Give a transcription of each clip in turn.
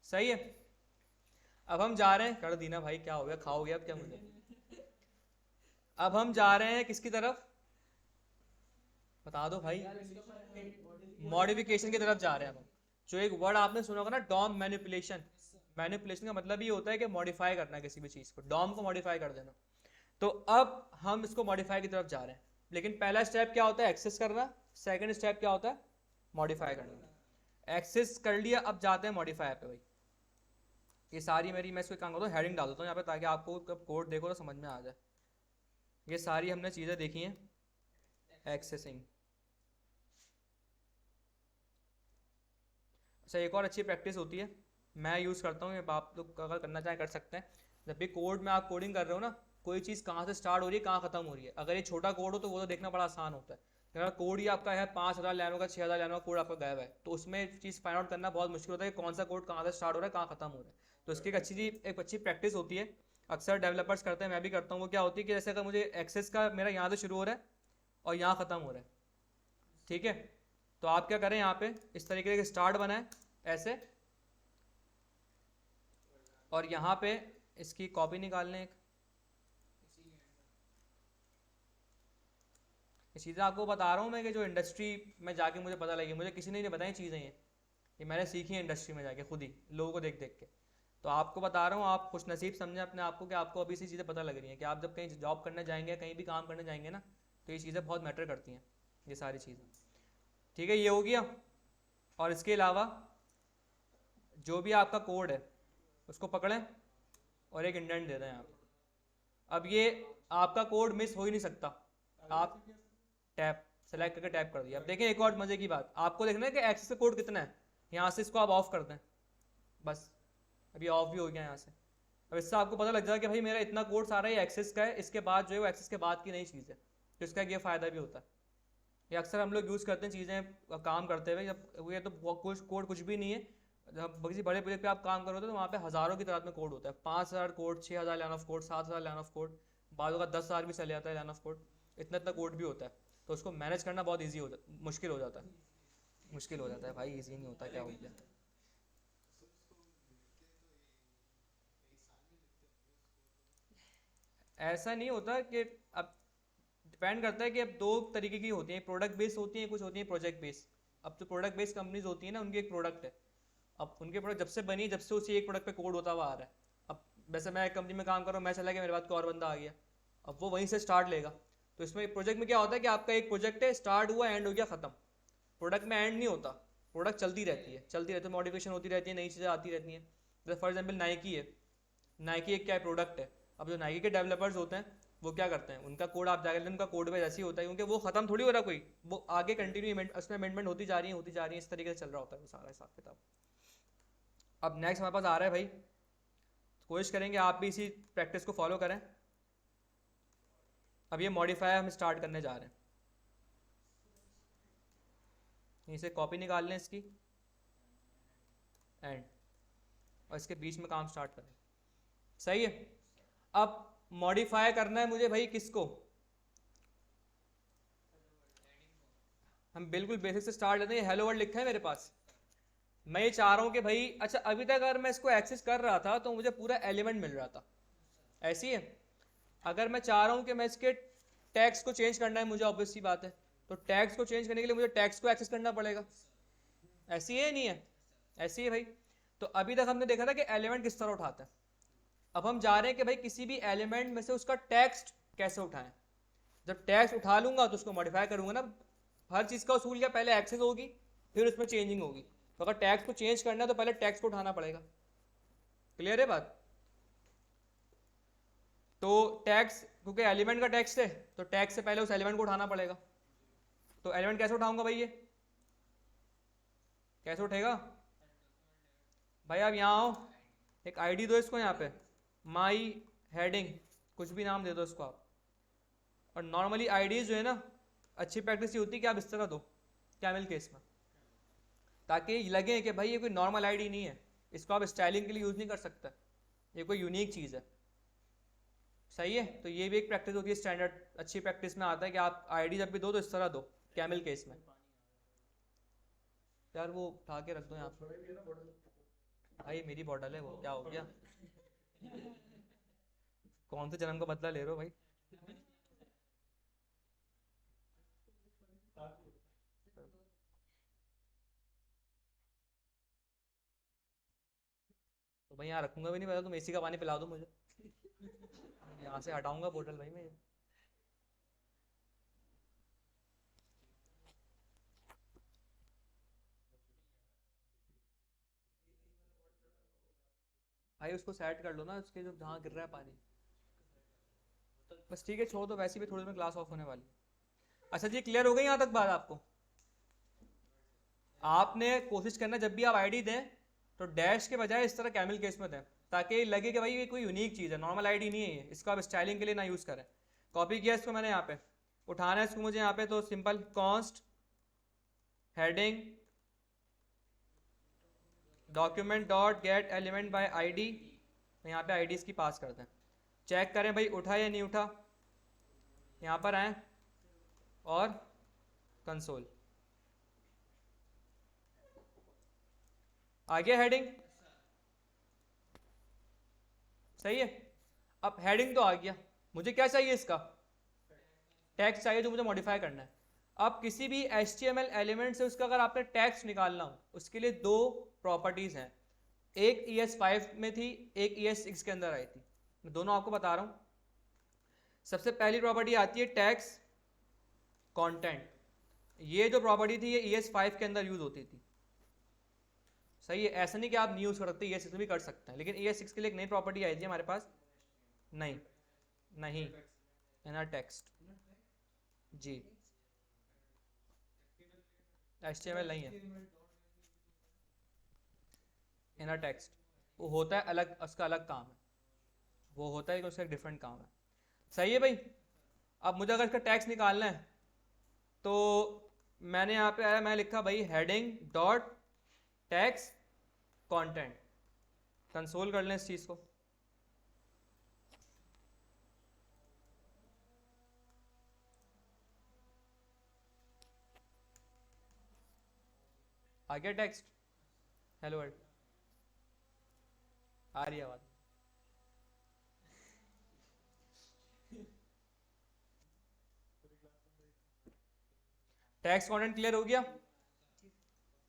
सही है। अब हम जा रहे हैं, कर दीना भाई, क्या हो गया, खाओगे अब क्या मुझे। अब हम जा रहे हैं किसकी तरफ, बता दो भाई, मॉडिफिकेशन की तरफ जा रहे हैं हम। जो एक वर्ड आपने सुना होगा ना, डॉम मैनिपुलेशन। मैनिपुलेशन का मतलब ये होता है कि मॉडिफाई करना किसी भी चीज को, डॉम को मॉडिफाई कर देना। तो अब हम इसको मॉडिफाई की तरफ जा रहे हैं, लेकिन पहला स्टेप क्या होता है, एक्सेस करना। सेकंड स्टेप क्या होता है, मॉडिफाई करना। एक्सेस कर लिया, अब जाते हैं मॉडिफाई पे भाई। ये सारी मेरी, मैं इसको काम करता हूँ, हेडिंग डाल देता हूँ यहाँ पे, ताकि आपको कब कोड देखो तो समझ में आ जाए। ये सारी हमने चीज़ें देखी हैं एक्सेसिंग। अच्छा, एक और अच्छी प्रैक्टिस होती है, मैं यूज़ करता हूँ, ये आप लोग अगर करना चाहें कर सकते हैं। जब भी कोड में आप कोडिंग कर रहे हो ना, कोई चीज़ कहाँ से स्टार्ट हो रही है कहाँ ख़त्म हो रही है, अगर ये छोटा कोड हो तो वो तो देखना बड़ा आसान होता है। अगर कोड ही आपका है 5,000 लाइनों का, 6,000 लाइनों का कोड आपका गायब है, तो उसमें चीज़ फाइंड आउट करना बहुत मुश्किल होता है कि कौन सा कोड कहाँ से स्टार्ट हो रहा है कहाँ ख़त्म हो रहा है। तो इसकी एक अच्छी प्रैक्टिस होती है, अक्सर डेवलपर्स करते हैं, मैं भी करता हूँ। वो क्या होती है कि जैसे अगर मुझे एक्सेस का मेरा यहाँ से शुरू हो रहा है और यहाँ ख़त्म हो रहा है, ठीक है, तो आप क्या करें, यहाँ पे इस तरीके से स्टार्ट बनाए ऐसे, और यहाँ पे इसकी कॉपी निकाल लें एक। ये चीज़ें आपको बता रहा हूँ मैं कि जो इंडस्ट्री में जाके मुझे पता लगी, मुझे किसी ने नहीं बताई चीज़ें, ये मैंने सीखी है इंडस्ट्री में जाके खुद ही, लोगों को देख देख के। तो आपको बता रहा हूँ, आप खुश नसीब समझें अपने आप को कि आपको अभी से चीज़ें पता लग रही हैं, कि आप जब कहीं जॉब करने जाएंगे, कहीं भी काम करने जाएंगे ना, तो ये चीज़ें बहुत मैटर करती हैं, ये सारी चीज़ें। ठीक है, ये हो गया। और इसके अलावा जो भी आपका कोड है उसको पकड़ें और एक इंडेंट दे दें यहाँ पे। अब ये आपका कोड मिस हो ही नहीं सकता। आप टैप सेलेक्ट करके टैप कर दिया। अब देखें एक और मजे की बात, आपको देखना है कि एक्सेस का कोड कितना है, यहाँ से इसको आप ऑफ कर दें, बस अभी ऑफ भी हो गया यहाँ से। अब इससे आपको पता लग जाएगा कि भाई मेरा इतना कोड सारा ही एक्सेस का है, इसके बाद जो है वो एक्सेस के बाद की नई चीज़ है, तो इसका ये फ़ायदा भी होता है। ये अक्सर हम लोग यूज़ करते हैं चीज़ें काम करते हुए, जब ये तो कुछ कोड कुछ भी नहीं है। जब किसी बड़े प्रोजेक्ट पे आप काम कर रहे होते हो तो वहाँ पे हज़ारों की तादाद में कोड होता है, 5,000 code, 6,000 line of code, 7,000 line of code, बाद का 10,000 भी चले जाता है लाइन ऑफ कोड, इतना इतना कोड भी होता है। तो उसको मैनेज करना बहुत ईजी हो जाता, मुश्किल हो जाता है, मुश्किल हो जाता है भाई, ईजी नहीं होता, क्या हो गया। ऐसा नहीं होता कि, अब डिपेंड करता है कि अब दो तरीके की होती हैं, प्रोडक्ट बेस्ड होती हैं, कुछ होती हैं प्रोजेक्ट बेस्ड। अब जो प्रोडक्ट बेस्ड कंपनीज होती हैं ना, उनकी एक प्रोडक्ट है, अब उनके प्रोडक्ट जब से बनी, जब से उसी एक प्रोडक्ट पे कोड होता हुआ आ रहा है। अब वैसे मैं एक कंपनी में काम कर रहा हूँ, मैं चला गया, मेरे बाद कोई और बंदा आ गया, अब वो वहीं से स्टार्ट लेगा। तो इसमें प्रोजेक्ट में क्या होता है कि आपका एक प्रोजेक्ट है, स्टार्ट हुआ, एंड हो गया, खत्म। प्रोडक्ट में एंड नहीं होता, प्रोडक्ट चलती रहती है, चलती रहती है, मॉडिफिकेशन होती रहती है, नई चीज़ें आती रहती हैं। जैसे फॉर एग्जाम्पल नाइकी है, नाइकी एक क्या है, प्रोडक्ट है। अब जो नाइकी के डेवलपर्स होते हैं वो क्या करते हैं, उनका कोड आप जाकर उनका कोड बेस ऐसे ही होता है, क्योंकि वो खत्म थोड़ी हो रहा कोई, वो आगे कंटिन्यू उसमें अमेंडमेंट होती जा रही है, होती जा रही है, इस तरीके से चल रहा होता है वो सारा हिसाब किताब। अब नेक्स्ट हमारे पास आ रहा है भाई, कोशिश करेंगे आप भी इसी प्रैक्टिस को फॉलो करें। अब ये मॉडिफायर हम स्टार्ट करने जा रहे हैं, यहीं से कॉपी निकाल लें इसकी, एंड, और इसके बीच में काम स्टार्ट करें। सही है। अब मॉडिफाई करना है मुझे भाई किसको, हम बिल्कुल बेसिक से स्टार्ट लेते हैं, हेलो वर्ल्ड लिखा है मेरे पास। मैं ये चाह रहा हूँ कि भाई, अच्छा अभी तक अगर मैं इसको एक्सेस कर रहा था तो मुझे पूरा एलिमेंट मिल रहा था, ऐसी है। अगर मैं चाह रहा हूँ कि मैं इसके टैग्स को चेंज करना है मुझे, ऑब्वियस सी बात है, तो टैग्स को चेंज करने के लिए मुझे टैग्स को एक्सेस करना पड़ेगा। ऐसी है नहीं है, ऐसी है भाई। तो अभी तक हमने देखा था कि एलिमेंट किस तरह उठाता है, अब हम जा रहे हैं कि भाई किसी भी एलिमेंट में से उसका टेक्स्ट कैसे उठाएं। जब टेक्स्ट उठा लूंगा तो उसको मॉडिफाई करूंगा ना, हर चीज़ का उसूल क्या, पहले एक्सेस होगी फिर उसमें चेंजिंग होगी। तो अगर टैक्स को चेंज करना है तो पहले टैक्स को उठाना पड़ेगा। क्लियर है बात। तो टैक्स, क्योंकि एलिमेंट का टैक्स है तो टैक्स से पहले उस एलिमेंट को उठाना पड़ेगा। तो एलिमेंट कैसे उठाऊंगा भाई, ये कैसे उठेगा भाई, आप यहाँ आओ, एक आईडी दो इसको, यहाँ पे माई हेडिंग, कुछ भी नाम दे दो इसको आप। और नॉर्मली आईडीज जो है ना, अच्छी प्रैक्टिस ये होती है कि आप इस तरह दो कैमल केस में, ताकि लगे कि भाई ये कोई नॉर्मल आईडी नहीं है, इसको आप स्टाइलिंग के लिए यूज़ नहीं कर सकते, ये कोई यूनिक चीज़ है। सही है। तो ये भी एक प्रैक्टिस होती है, स्टैंडर्ड अच्छी प्रैक्टिस में आता है कि आप आईडी जब भी दो तो इस तरह दो कैमल केस में। यार वो उठा के रख दो यहाँ पे। भाई मेरी बॉटल है वो, क्या हो गया? कौन से जन्म का बदला ले रहे हो भाई? तो भाई यहाँ रखूंगा भी नहीं, पहले तुम एसी का पानी पिला दो मुझे, यहाँ से हटाऊंगा बोतल भाई मैं। भाई उसको सेट कर लो ना, उसके जो जहाँ गिर रहा है पानी। बस ठीक है, छोड़ दो, वैसे भी थोड़ी देर में क्लास ऑफ होने वाली है। अच्छा जी, क्लियर हो गई यहाँ तक बात आपको? आपने कोशिश करना जब भी आप आईडी दें तो डैश के बजाय इस तरह कैमल केस में दें, ताकि लगे कि भाई ये कोई यूनिक चीज़ है, नॉर्मल आईडी नहीं है ये, इसको आप स्टाइलिंग के लिए ना यूज़ करें। कॉपी किया इसको मैंने, यहाँ पे उठाना है इसको मुझे, यहाँ पे तो simple const heading document dot gate element by ID, यहाँ पे आईडी इसकी पास करते हैं। चेक करें भाई उठा या नहीं उठा, यहाँ पर आए और कंसोल आ गया हेडिंग, सही है। अब हेडिंग तो आ गया, मुझे क्या चाहिए इसका टेक्स्ट चाहिए जो मुझे मॉडिफाई करना है। अब किसी भी HTML एलिमेंट से उसका अगर आपने टेक्स्ट निकालना हो उसके लिए दो प्रॉपर्टीज हैं, एक ES5 में थी, एक ES6 के अंदर आई थी। मैं दोनों आपको बता रहा हूं। सबसे पहली प्रॉपर्टी आती है टेक्स्ट कंटेंट, ये जो प्रॉपर्टी थी ये ES5 के अंदर यूज होती थी, सही है। ऐसा नहीं कि आप नहीं यूज कर सकते, ES6 भी कर सकते हैं, लेकिन ES6 के लिए एक नई प्रॉपर्टी आई थी हमारे पास। नहीं नहीं, इनर टेक्स्ट जी, HTML नहीं है, इनर टेक्स्ट वो होता है अलग, उसका अलग काम है, वो होता है कि उसका एक डिफरेंट काम है, सही है भाई। अब मुझे अगर इसका टैक्स निकालना है तो मैंने यहाँ पे आया, मैं लिखा भाई heading dot tax content, console कर लें इस चीज़ को। आ गया टेक्स्ट, हेलो वर्ल्ड, आ रही है आवाज़? टैक्स कंटेंट क्लियर हो गया?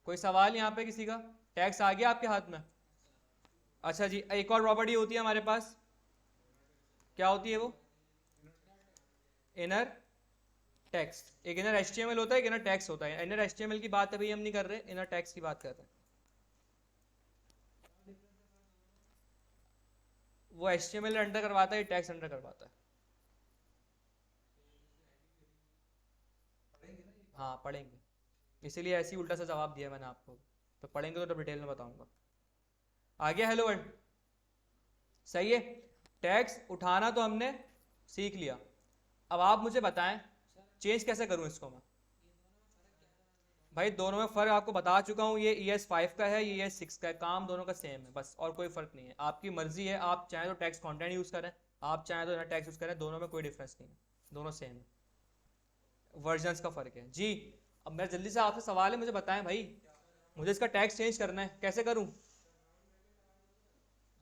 कोई सवाल यहाँ पे किसी का? टैक्स आ गया आपके हाथ में? अच्छा जी, एक और प्रॉपर्टी होती है हमारे पास, क्या होती है वो? Inner text. एक इनर HTML होता है, एक इनर टेक्स्ट होता है। इनर HTML की बात अभी हम नहीं कर रहे, इनर टेक्स्ट की बात कर रहे हैं। वो HTML अंडर करवाता है, टेक्स्ट अंडर करवाता है। हाँ पढ़ेंगे, इसीलिए ऐसे ही उल्टा सा जवाब दिया मैंने आपको, तो पढ़ेंगे तो डिटेल में बताऊंगा। आ गया हेलो वर्ल्ड, सही है। टैग्स उठाना तो हमने सीख लिया, अब आप मुझे बताएं चेंज कैसे करूं इसको मैं। भाई दोनों में फ़र्क आपको बता चुका हूँ, ये ES5 का है, ये ES6 का है, काम दोनों का सेम है बस, और कोई फ़र्क नहीं है। आपकी मर्जी है, आप चाहें तो टैक्स कंटेंट यूज़ करें, आप चाहें तो टैक्स यूज़ करें, दोनों में कोई डिफरेंस नहीं है, दोनों सेम है, वर्जन्स का फ़र्क है जी। अब मेरा जल्दी से आपसे सवाल है, मुझे बताएं भाई, मुझे इसका टैक्स चेंज करना है, कैसे करूँ?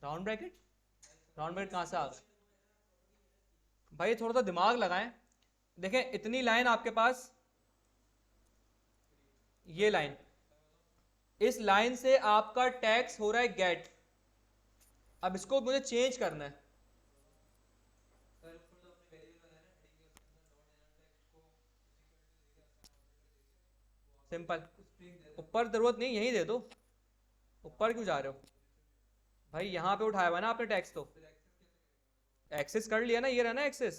राउंड ब्रैकेट, राउंड ब्रैकेट कहाँ से आ गए भाई? थोड़ा सा दिमाग लगाएं। देखें इतनी लाइन आपके पास, ये लाइन, इस लाइन से आपका टैक्स हो रहा है गेट, अब इसको मुझे चेंज करना है। सिंपल, ऊपर जरूरत नहीं, यहीं दे दो, ऊपर क्यों जा रहे हो भाई? यहाँ पे उठाया हुआ ना आपने टैक्स, तो एक्सेस कर लिया ना, ये रहा ना एक्सेस।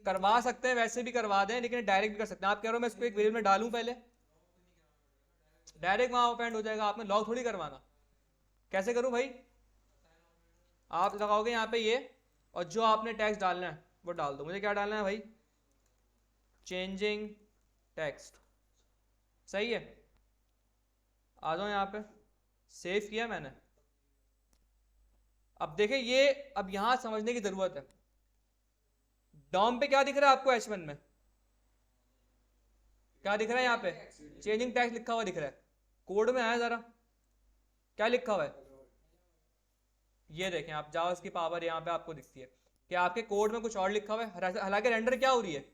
करवा सकते हैं, वैसे भी करवा दें, लेकिन डायरेक्ट भी कर सकते हैं। आप कह रहे हो मैं इसको एक वेरिएबल में डालूं पहले, डायरेक्ट वहां ओपन हो जाएगा, आपने लॉग थोड़ी करवाना। कैसे करूं भाई? आप लगाओगे यहाँ पे ये, और जो आपने टैक्स डालना है वो डाल दो। मुझे क्या डालना है भाई? चेंजिंग टेक्स्ट, सही है। आ जाओ यहाँ पे, सेव किया मैंने। अब देखें ये, अब यहां समझने की जरूरत है। डॉम पे क्या दिख रहा है आपको H1 में? क्या दिख रहा है यहाँ पे? चेंजिंग टैक्स लिखा हुआ दिख रहा है। कोड में आया जरा, क्या लिखा हुआ है? ये देखें आप, जावास की पावर यहाँ पे आपको दिखती है कि आपके कोड में कुछ और लिखा हुआ है। हालांकि रेंडर क्या हो रही है?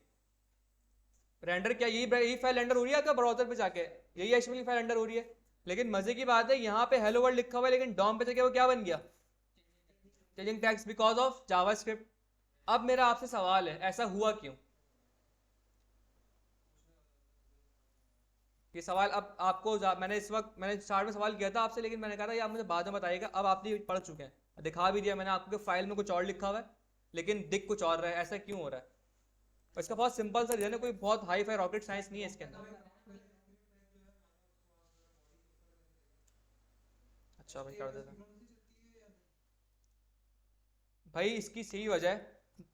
रेंडर क्या, यही फाइल रेंडर हो रही है आपका ब्राउजर पे जाके, यही एचटीएमएल की फाइल रेंडर हो रही है। लेकिन मजे की बात है यहाँ पे हेलो वर्ल्ड लिखा हुआ है, लेकिन डॉम पे जाके वो क्या बन गया? Changing tax because of JavaScript. अब मेरा आपसे सवाल है, ऐसा हुआ क्यों? ये सवाल अब आपको मैंने स्टार्ट में सवाल किया था आपसे, लेकिन मैंने कहा था ये आप मुझे बाद में बताइएगा। अब आप ये पढ़ चुके हैं, दिखा भी दिया मैंने आपको कि फाइल में कुछ और लिखा हुआ है लेकिन दिख कुछ और रहा है। ऐसा क्यों हो रहा है? और इसका बहुत सिंपल सा रीजन है, कोई बहुत हाई फाई रॉकेट साइंस नहीं है इसके अंदर। अच्छा भाई, कर देता भाई। इसकी सही वजह है,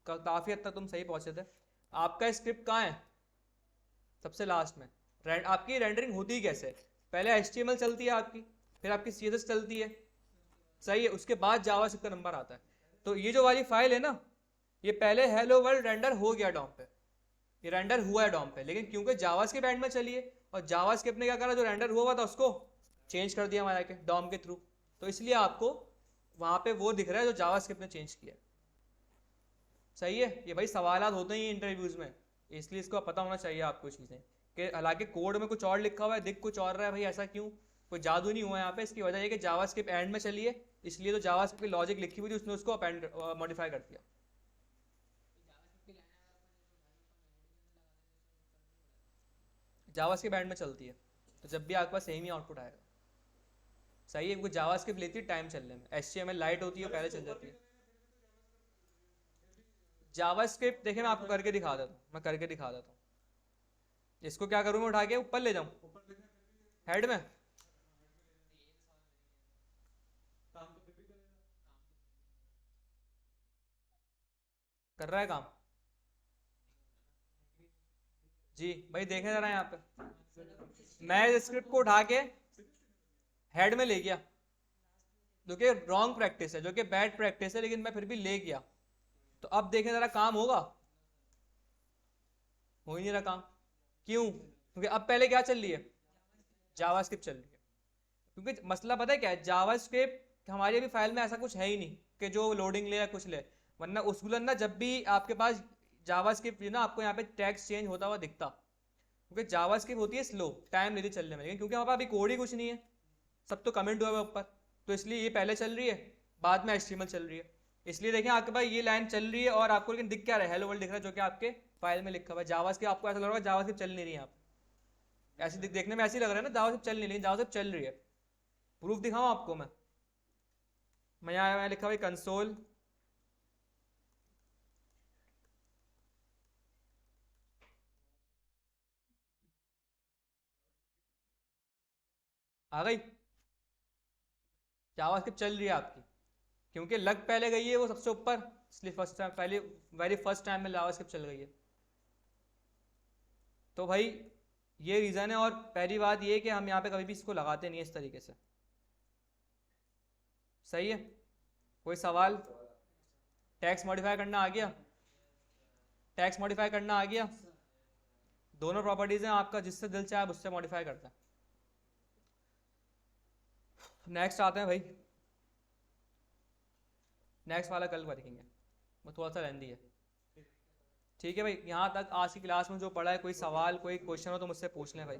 काफी हद तक तुम सही पहुंचे थे। आपका स्क्रिप्ट कहाँ है? सबसे लास्ट में। आपकी रेंडरिंग होती ही कैसे? पहले HTML चलती है आपकी, फिर आपकी CSS चलती है, सही है, उसके बाद जावास्क्रिप्ट का नंबर आता है। तो ये जो वाली फाइल है ना, ये पहले हेलो वर्ल्ड रेंडर हो गया डॉम पे, ये रेंडर हुआ है डॉम पे, लेकिन क्योंकि जावास्क्रिप्ट एंड में चली है और जावास्क्रिप्ट ने क्या करा, जो रेंडर हुआ था उसको चेंज कर दिया हमारे के डॉम के थ्रू, तो इसलिए आपको वहां पे वो दिख रहा है जो जावास्क्रिप्ट ने चेंज किया। सही है, ये भाई सवालात होते ही इंटरव्यूज में, इसलिए इसको पता होना चाहिए आपको चीज़ें कि हालांकि कोड में कुछ और लिखा हुआ है, दिख कुछ और रहा है। भाई ऐसा क्यों? कोई जादू नहीं हुआ यहाँ पे। इसकी वजह ये कि जावास्क्रिप्ट एंड में चली है, इसलिए तो जावास्क्रिप्ट की लॉजिक लिखी हुई थी उसने उसको अपेंड मॉडिफाई कर दिया। जावास्क्रिप्ट एंड में चलती है, तो जब भी आपके पास सेम ही आउटपुट आएगा। सही है, क्योंकि जावास्क्रिप्ट लेती है टाइम चलने में, HTML लाइट होती है पहले चल जाती है। जावास्क्रिप्ट देखिए, मैं आपको करके दिखा देता हूँ, मैं करके दिखा देता हूँ। इसको क्या करूँ मैं, उठा के ऊपर ले जाऊँ हेड में? कर रहा है काम जी भाई। देखें जरा यहाँ पे, मैं इस स्क्रिप्ट को उठा के हेड में ले गया, जो कि रॉन्ग प्रैक्टिस है, जो कि बैड प्रैक्टिस है, लेकिन मैं फिर भी ले गया। तो अब देखें जरा, काम होगा? हो ही नहीं रहा काम। क्यों? क्योंकि अब पहले क्या चल रही है? जावास्क्रिप्ट चल रही है। क्योंकि मसला पता है क्या है, जावास्क्रिप्ट हमारी अभी फाइल में ऐसा कुछ है ही नहीं कि जो लोडिंग ले या कुछ ले। वरना उसूलन ना, जब भी आपके पास जावास्क्रिप्ट ना, आपको यहाँ पे टेक्स्ट चेंज होता हुआ दिखता, क्योंकि जावास्क्रिप्ट होती है स्लो, टाइम लेती चलने में। लेकिन क्योंकि हमारे पास अभी कोड ही कुछ नहीं है, सब तो कमेंट हुआ है ऊपर, तो इसलिए ये पहले चल रही है, बाद में HTML चल रही है। इसलिए देखें आपके पास ये लाइन चल रही है और आपको लेकिन दिख क्या रहा है? हेलो वर्ल्ड दिख रहा है, जो कि आपके फाइल में लिखा हुआ है। जावास्क्रिप्ट आपको ऐसा लग रहा है जावास्क्रिप्ट चल नहीं रही है यहाँ पे, ऐसे देखने में ऐसे ही लग रहा है ना जावास्क्रिप्ट चल नहीं, लेकिन जावास्क्रिप्ट चल रही है। प्रूफ दिखाऊं आपको मैं यहाँ लिखा हुआ कंसोल आ गई, जावास्क्रिप्ट चल रही है आपकी, क्योंकि लग पहले गई है वो सबसे ऊपर, इसलिए फर्स्ट टाइम, पहले वेरी फर्स्ट टाइम में जावास्क्रिप्ट चल गई है। तो भाई ये रीज़न है। और पहली बात ये है कि हम यहाँ पे कभी भी इसको लगाते नहीं है इस तरीके से। सही है, कोई सवाल? टैक्स मॉडिफाई करना आ गया? टैक्स मॉडिफाई करना आ गया? दोनों प्रॉपर्टीज हैं आपका, जिससे दिल चाहे उससे मॉडिफाई करता है। नेक्स्ट आते हैं भाई, नेक्स्ट वाला कल देखेंगे, वो थोड़ा सा लेंदी है। ठीक है भाई, यहाँ तक आज की क्लास में जो पढ़ा है, कोई सवाल कोई क्वेश्चन हो तो मुझसे पूछ लें भाई।